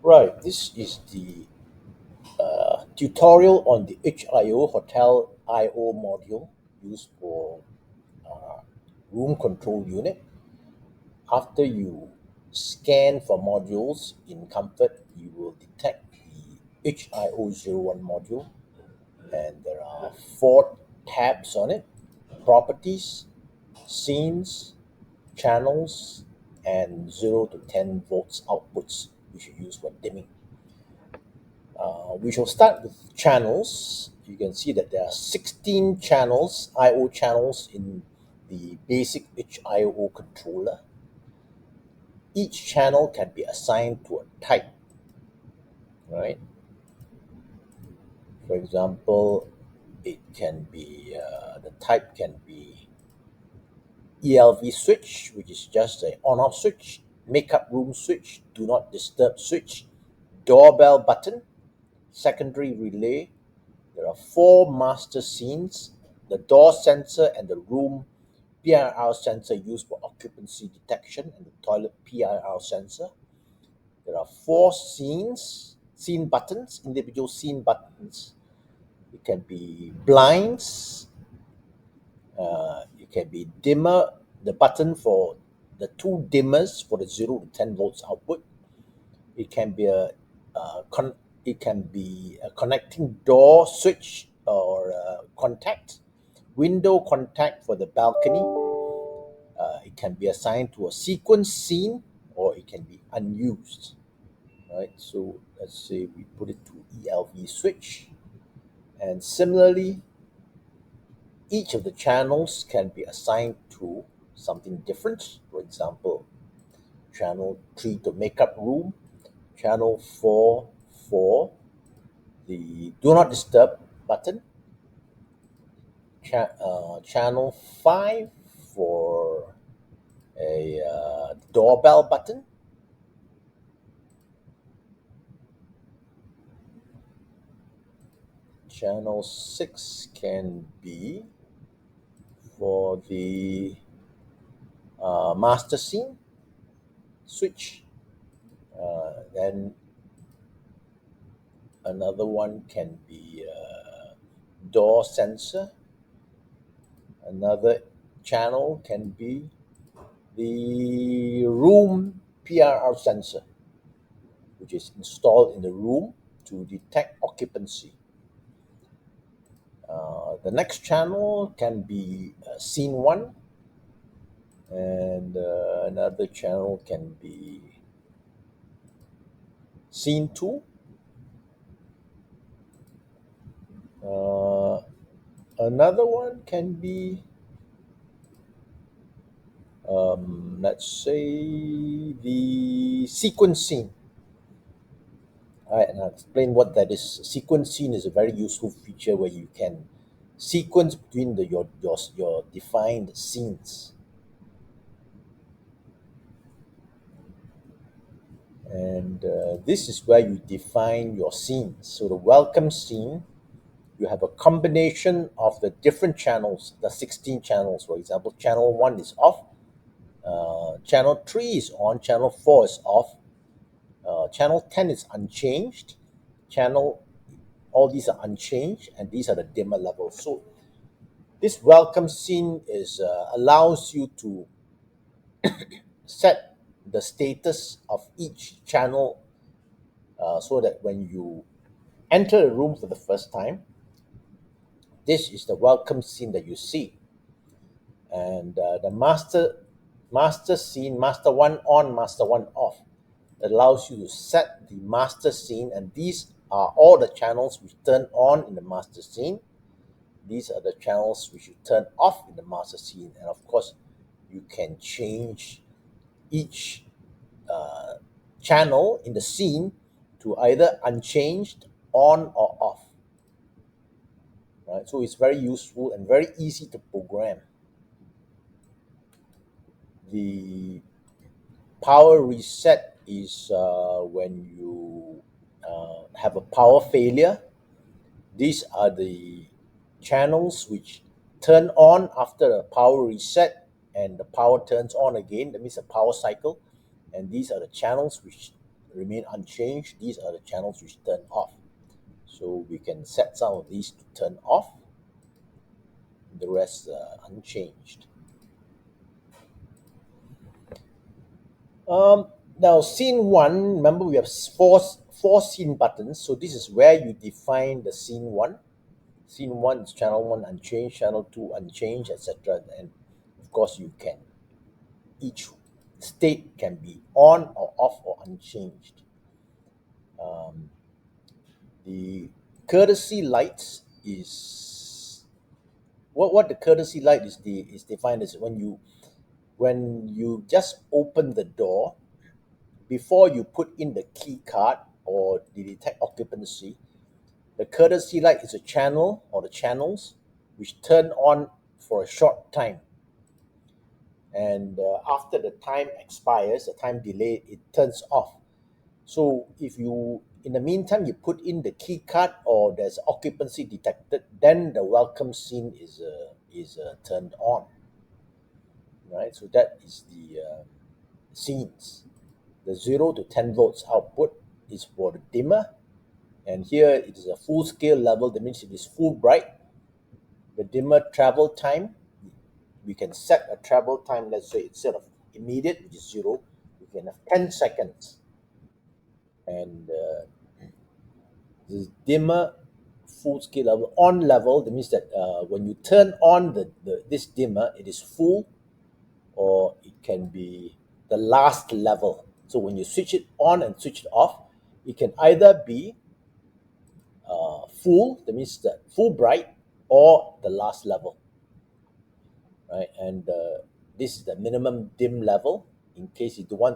Right, this is the tutorial on the HIO Hotel IO module used for uh, room control unit. After you scan for modules in Comfort, you will detect the HIO01 module, and there are four tabs on it: properties, scenes, channels, and 0 to 10 volts outputs, which you use for dimming. We shall start with channels. You can see that there are 16 channels, I/O channels in the basic HIO controller. Each channel can be assigned to a type, right? For example, the type can be ELV switch, which is just a on-off switch, makeup room switch, do not disturb switch, doorbell button, secondary relay. There are four master scenes: the door sensor and the room PIR sensor used for occupancy detection, and the toilet PIR sensor. There are four scene buttons, individual scene buttons. It can be blinds, it can be dimmer, the button for the two dimmers for the 0 to 10 volts output. It can be uh, con- it can be a connecting door switch or contact, window contact for the balcony. It can be assigned to a sequence scene, or it can be unused. Right. So let's say we put it to ELV switch, and similarly, each of the channels can be assigned to something different. For example, channel 3 to makeup room, channel 4 for the do not disturb button, channel 5 for a doorbell button, channel 6 can be for the master scene switch. Then another one can be door sensor. Another channel can be the room PIR sensor, which is installed in the room to detect occupancy. The next channel can be scene 1, and another channel can be scene 2. Uh, Another one can be, let's say, the sequence scene. All right, and I'll explain what that is. Sequence scene is a very useful feature where you can sequence between your defined scenes. And this is where you define your scenes. So the welcome scene, you have a combination of the different channels, the 16 channels. For example, channel 1 is off, channel 3 is on, channel 4 is off, channel 10 is unchanged, channel all these are unchanged, and these are the dimmer levels. So this welcome scene is allows you to set the status of each channel, so that when you enter a room for the first time, this is the welcome scene that you see. And the master scene, master one on, master one off, allows you to set the master scene, and these are all the channels which turn on in the master scene. These are the channels which you turn off in the master scene, and of course you can change each uh, channel in the scene to either unchanged, on, or off. Right? So it's very useful and very easy to program. The power reset is when you have a power failure. These are the channels which turn on after a power reset, and the power turns on again. That means a power cycle. And these are the channels which remain unchanged. These are the channels which turn off. So we can set some of these to turn off, the rest unchanged. Um, Now scene one, remember we have four scene buttons. So this is where you define the scene one. Scene one is channel one unchanged, channel two unchanged, etc. And of course you can, each state can be on or off or unchanged. Um, the courtesy lights is what the courtesy light is defined as when you just open the door before you put in the key card or the detect occupancy. The courtesy light is a channel or the channels which turn on for a short time, and after the time expires, the time delay, it turns off. So if you, in the meantime, you put in the key card or there's occupancy detected, then the welcome scene is turned on, right? So that is the scenes. The 0 to 10 volts output is for the dimmer, and here it is a full scale level. That means it is full bright. The dimmer travel time, we can set a travel time. Let's say instead of immediate, which is 0, we can have 10 seconds, and the dimmer full scale level on level. That means that when you turn on this dimmer, it is full, or it can be the last level. So when you switch it on and switch it off, it can either be full, that means the full bright, or the last level, right? And this is the minimum dim level in case you don't want